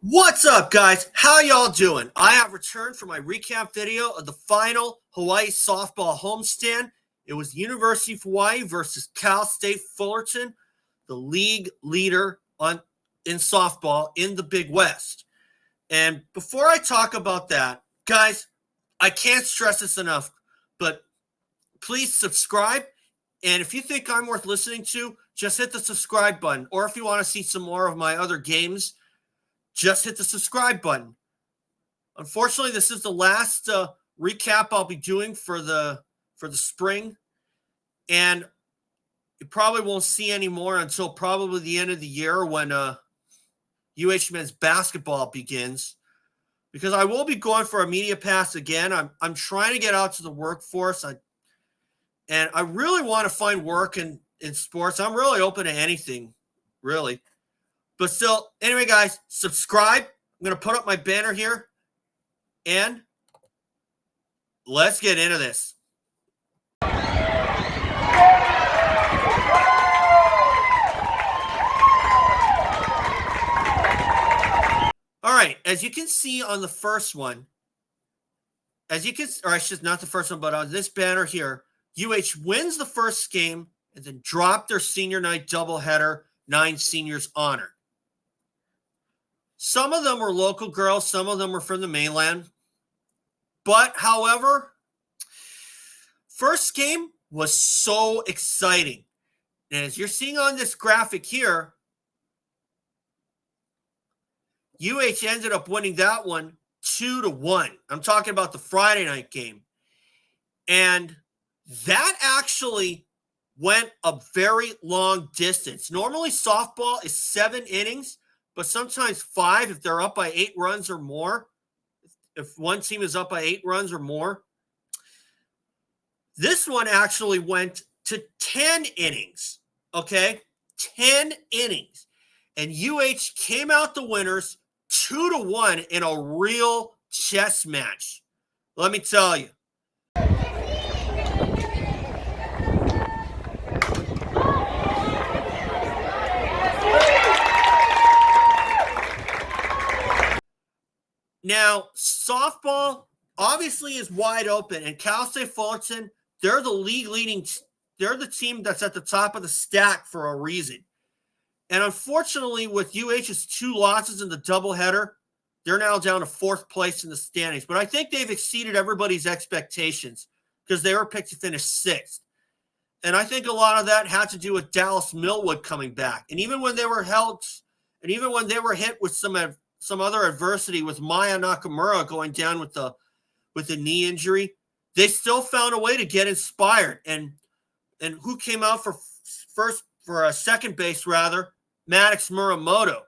What's up, guys? How y'all doing? I have returned for my recap video of the final Hawaiʻi Softball homestand. It was University of Hawaiʻi versus Cal State Fullerton, the league leader in softball in the Big West. And before I talk about that, guys, I can't stress this enough, but please subscribe. And if you think I'm worth listening to, just hit the subscribe button. Or if you want to see some more of my other games, just hit the subscribe button. Unfortunately, this is the last recap I'll be doing for the spring, and you probably won't see any more until probably the end of the year when UH men's basketball begins, because I will be going for a media pass again. I'm trying to get out to the workforce, and I really want to find work in sports. I'm really open to anything, really. But still, anyway, guys, subscribe. I'm going to put up my banner here, and let's get into this. All right, as you can see on the first one, not the first one, but on this banner here, UH wins the first game and then dropped their senior night doubleheader, 9 seniors honored. Some of them were local girls. Some of them were from the mainland. But, however, first game was so exciting. And as you're seeing on this graphic here, UH ended up winning that one 2-1. I'm talking about the Friday night game. And that actually went a very long distance. Normally, softball is 7 innings. But sometimes 5 if they're up by 8 runs or more. If one team is up by 8 runs or more. This one actually went to 10 innings. Okay? 10 innings. And UH came out the winners 2-1 in a real chess match. Let me tell you. Now, softball obviously is wide open, and Cal State Fullerton, they're the team that's at the top of the stack for a reason. And unfortunately, with UH's 2 losses in the doubleheader, they're now down to 4th place in the standings. But I think they've exceeded everybody's expectations because they were picked to finish 6th. And I think a lot of that had to do with Dallas Millwood coming back. And even when they were hit with some other adversity with Maya Nakamura going down with the knee injury, they still found a way to get inspired. And who came out for second base rather? Maddox Muramoto,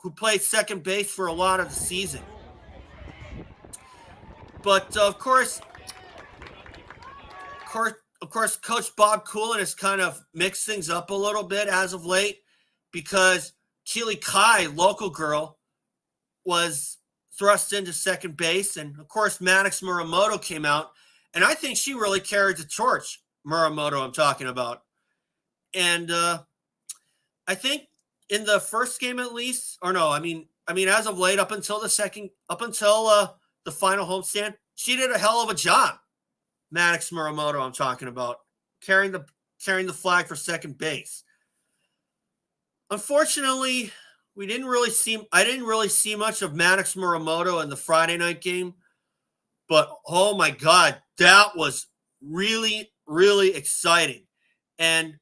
who played second base for a lot of the season. But of course, Coach Bob Coolin has kind of mixed things up a little bit as of late, because Keely Kai, local girl, was thrust into second base. And, of course, Maddox Muramoto came out. And I think she really carried the torch, Muramoto I'm talking about. And I think in the first game at least, or no, I mean as of late, up until the final homestand, she did a hell of a job. Maddox Muramoto I'm talking about, carrying the flag for second base. Unfortunately, I didn't really see much of Maddox Muramoto in the Friday night game, but oh my God, that was really, really exciting. And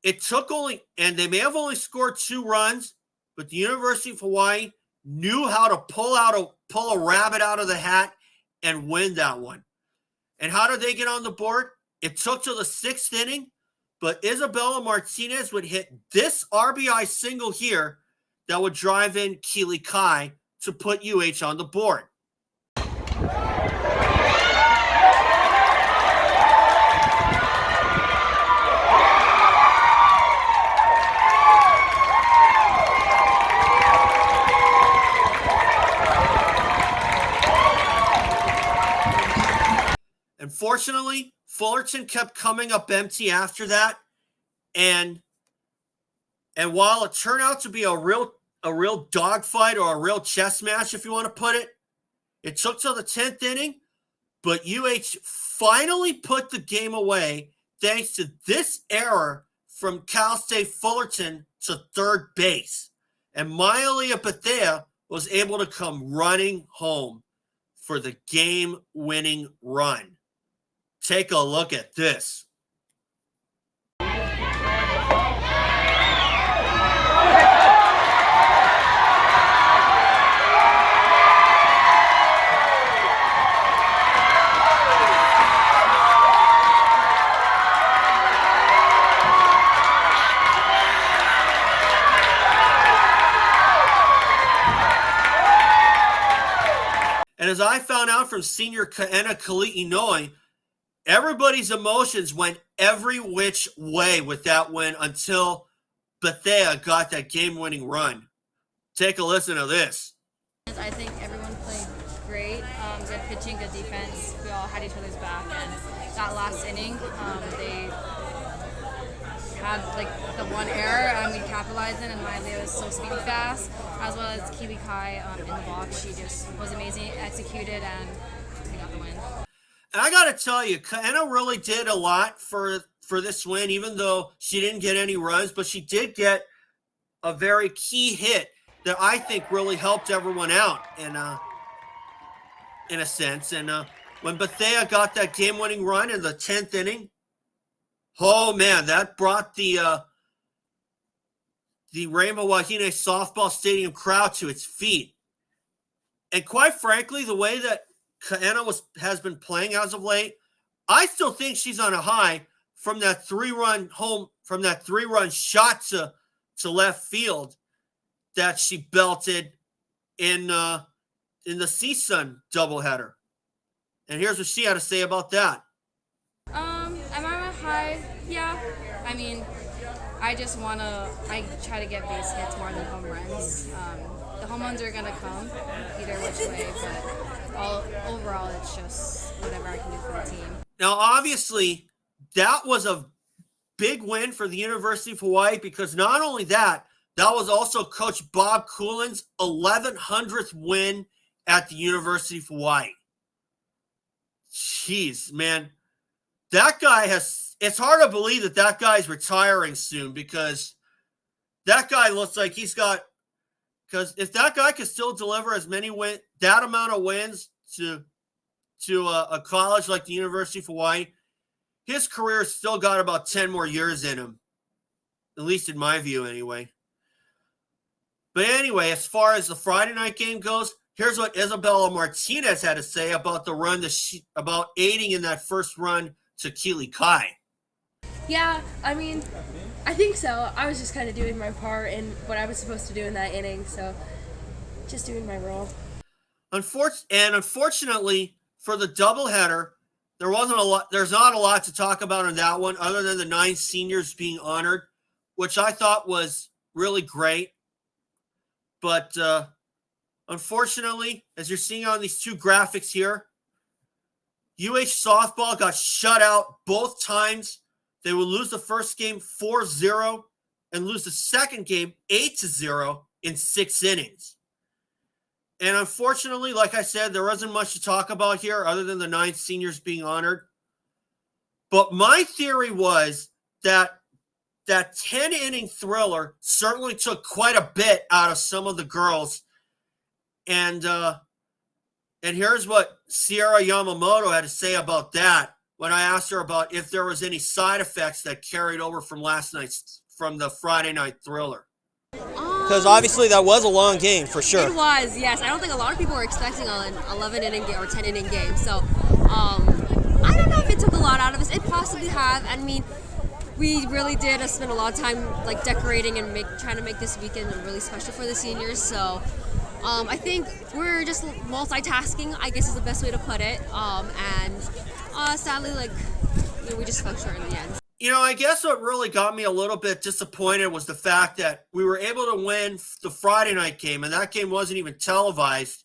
they may have only scored 2 runs, but the University of Hawaiʻi knew how to pull a rabbit out of the hat and win that one. And how did they get on the board? It took till the 6th inning, but Isabella Martinez would hit this RBI single here that would drive in Keely Kai to put UH on the board. Unfortunately, Fullerton kept coming up empty after that, and while it turned out to be a real a real dogfight or a real chess match, if you want to put it. It took till the 10th inning, but UH finally put the game away thanks to this error from Cal State Fullerton to third base. And Mya'Liah Bethea was able to come running home for the game-winning run. Take a look at this. And as I found out from senior Kaena Kali'inoi, everybody's emotions went every which way with that win until Bethea got that game-winning run. Take a listen to this. I think everyone played great. Good pitching, good defense. We all had each other's back. And that last inning, they had like the one error and we capitalized it, and Mya'Liah was so speedy fast, as well as Keely Kai in the box. She just was amazing, executed, and we got the win. And I got to tell you, Kaena really did a lot for this win, even though she didn't get any runs, but she did get a very key hit that I think really helped everyone out in a sense. And when Bethea got that game-winning run in the 10th inning, oh man, that brought the Rainbow Wahine Softball Stadium crowd to its feet. And quite frankly, the way that Kaena has been playing as of late, I still think she's on a high from that three-run shot to left field that she belted in the CSUN doubleheader. And here's what she had to say about that. Am I on a high? Yeah. I mean, I try to get base hits more than home runs. The home runs are gonna come either which way, but overall, it's just whatever I can do for the team. Now, obviously, that was a big win for the University of Hawaii because not only that was also Coach Bob Coolin's 1100th win at the University of Hawaii. Jeez, man. That guy it's hard to believe that guy's retiring soon because that guy looks like because if that guy could still deliver that amount of wins to a college like the University of Hawaii, his career's still got about 10 more years in him, at least in my view anyway. But anyway, as far as the Friday night game goes, here's what Isabella Martinez had to say about the run about aiding in that first run to Keely Kai. Yeah, I mean, I think so. I was just kind of doing my part in what I was supposed to do in that inning, so just doing my role. Unfortunately, for the doubleheader, there's not a lot to talk about in that one other than the 9 seniors being honored, which I thought was really great. But unfortunately, as you're seeing on these two graphics here, UH softball got shut out both times. They would lose the first game 4-0 and lose the second game 8-0 in 6 innings. And unfortunately, like I said, there wasn't much to talk about here other than the 9 seniors being honored. But my theory was that 10-inning thriller certainly took quite a bit out of some of the girls. And here's what Sierra Yamamoto had to say about that when I asked her about if there was any side effects that carried over from from the Friday night thriller. Because obviously that was a long game for sure. It was, yes. I don't think a lot of people were expecting an 11-inning game or 10-inning game. So I don't know if it took a lot out of us. It possibly have. I mean, we really did spend a lot of time like decorating and trying to make this weekend really special for the seniors. So I think we're just multitasking, I guess is the best way to put it. And sadly, we just fell short in the end. I guess what really got me a little bit disappointed was the fact that we were able to win the Friday night game, and that game wasn't even televised.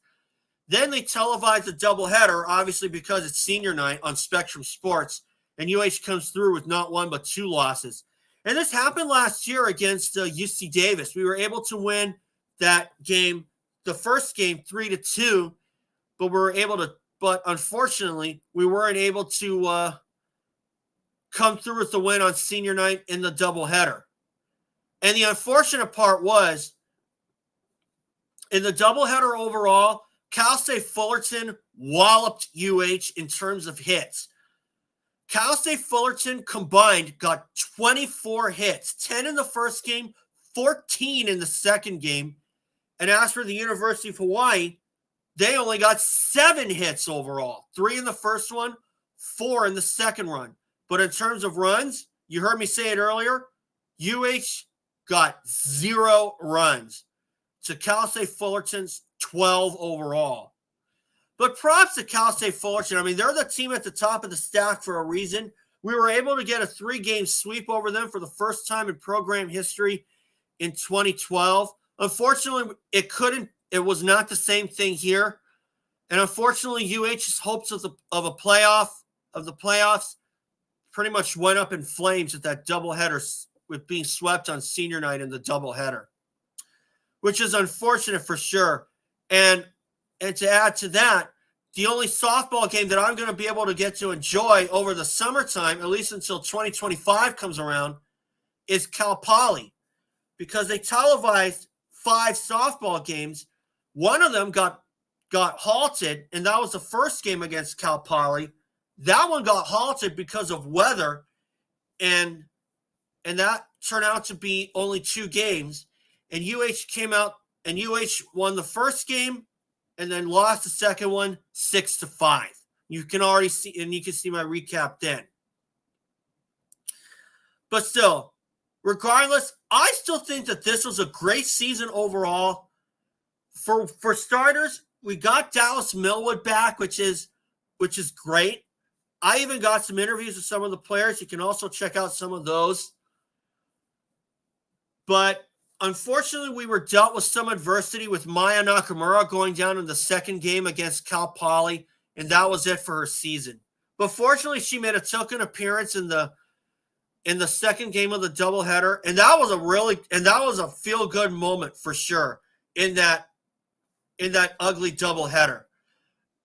Then they televised the doubleheader, obviously because it's senior night on Spectrum Sports, and UH comes through with not 1 but 2 losses. And this happened last year against UC Davis. We were able to win that game, the first game, 3-2, but unfortunately, we weren't able to come through with the win on senior night in the doubleheader. And the unfortunate part was, in the doubleheader overall, Cal State Fullerton walloped UH in terms of hits. Cal State Fullerton combined got 24 hits, 10 in the first game, 14 in the second game. And as for the University of Hawaii, they only got 7 hits overall, 3 in the first one, 4 in the second run. But in terms of runs, you heard me say it earlier, UH got 0 runs to Cal State Fullerton's 12 overall. But props to Cal State Fullerton. I mean, they're the team at the top of the stack for a reason. We were able to get a 3-game sweep over them for the first time in program history in 2012. Unfortunately, it was not the same thing here. And unfortunately, UH's hopes of the playoffs pretty much went up in flames at that doubleheader with being swept on senior night in the doubleheader, which is unfortunate for sure. And to add to that, the only softball game that I'm going to be able to get to enjoy over the summertime, at least until 2025 comes around, is Cal Poly, because they televised 5 softball games. One of them got halted, and that was the first game against Cal Poly. That one got halted because of weather, and that turned out to be only 2 games. And UH came out, and UH won the first game and then lost the second one 6-5. You can already see, and you can see my recap then. But still, regardless, I still think that this was a great season overall. For starters, we got Dallas Millwood back, which is great. I even got some interviews with some of the players. You can also check out some of those. But unfortunately, we were dealt with some adversity with Maya Nakamura going down in the second game against Cal Poly, and that was it for her season. But fortunately, she made a token appearance in the second game of the doubleheader, and that was a feel-good moment for sure in that ugly doubleheader.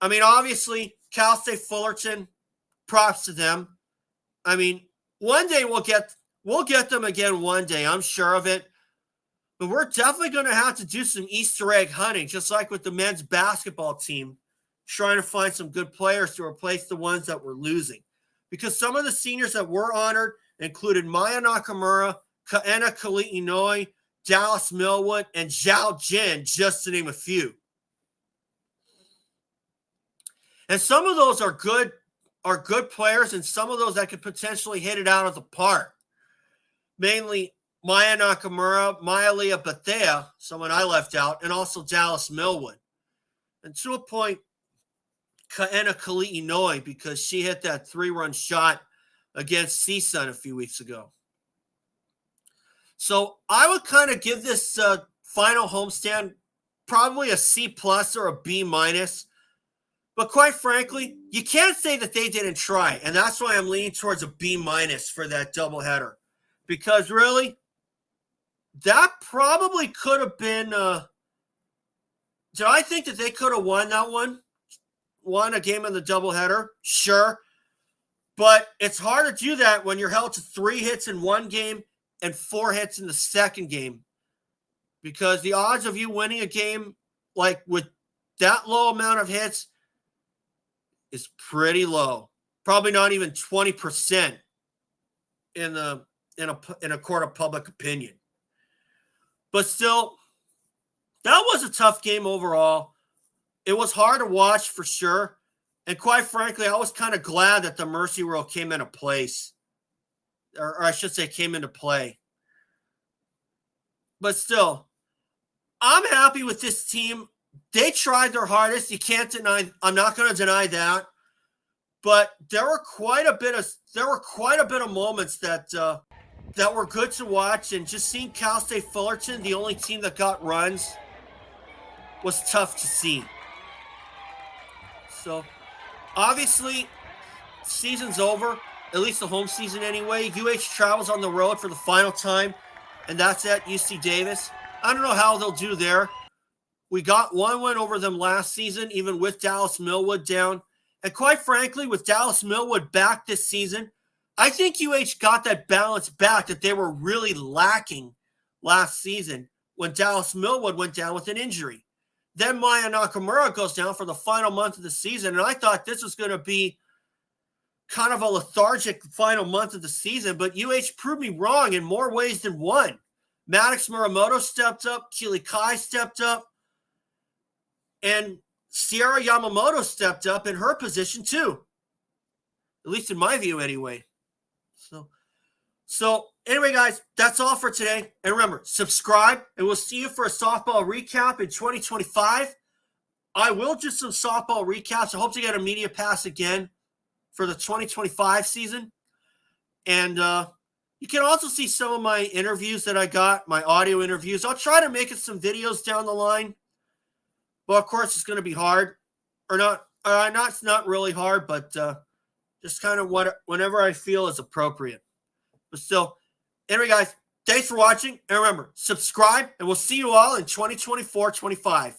I mean, obviously, Cal State Fullerton, props to them. I mean, one day we'll get them again one day, I'm sure of it. But we're definitely going to have to do some Easter egg hunting, just like with the men's basketball team, trying to find some good players to replace the ones that we're losing. Because some of the seniors that were honored included Maya Nakamura, Kaena Kali'inoi, Dallas Millwood, and Zhao Jin, just to name a few. And some of those are good players, and some of those that could potentially hit it out of the park. Mainly Maya Nakamura, Mya'Liah Bethea, someone I left out, and also Dallas Millwood. And to a point, Kaena Kali'inoi, because she hit that 3-run shot against CSUN a few weeks ago. So I would kind of give this final homestand probably a C+ or a B-. But quite frankly, you can't say that they didn't try. And that's why I'm leaning towards a B- for that doubleheader. Because really, that probably could have been did I think that they could have won that one? Won a game in the doubleheader? Sure. But it's hard to do that when you're held to 3 hits in one game and 4 hits in the second game. Because the odds of you winning a game like with that low amount of hits is pretty low. Probably not even 20% in a court of public opinion. But still, that was a tough game overall. It was hard to watch for sure. And quite frankly, I was kind of glad that the mercy rule came into place. Or I should say came into play. But still, I'm happy with this team. They tried their hardest. You can't deny. I'm not going to deny that. But there were quite a bit of moments that were good to watch, and just seeing Cal State Fullerton, the only team that got runs, was tough to see. So, obviously, season's over, at least the home season anyway. UH travels on the road for the final time, and that's at UC Davis. I don't know how they'll do there. We got one win over them last season, even with Dallas Millwood down. And quite frankly, with Dallas Millwood back this season, I think UH got that balance back that they were really lacking last season when Dallas Millwood went down with an injury. Then Maya Nakamura goes down for the final month of the season, and I thought this was going to be kind of a lethargic final month of the season, but UH proved me wrong in more ways than one. Maddox Muramoto stepped up, Keely Kai stepped up, and Sierra Yamamoto stepped up in her position too. At least in my view anyway. So anyway, guys, that's all for today. And remember, subscribe, and we'll see you for a softball recap in 2025. I will do some softball recaps. I hope to get a media pass again for the 2025 season. And you can also see some of my interviews that I got, my audio interviews. I'll try to make it some videos down the line. Well, of course, it's going to be hard. It's not really hard, but just kind of whenever I feel is appropriate. But still, anyway, guys, thanks for watching. And remember, subscribe, and we'll see you all in 2024-25.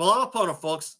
Malama Pono, folks.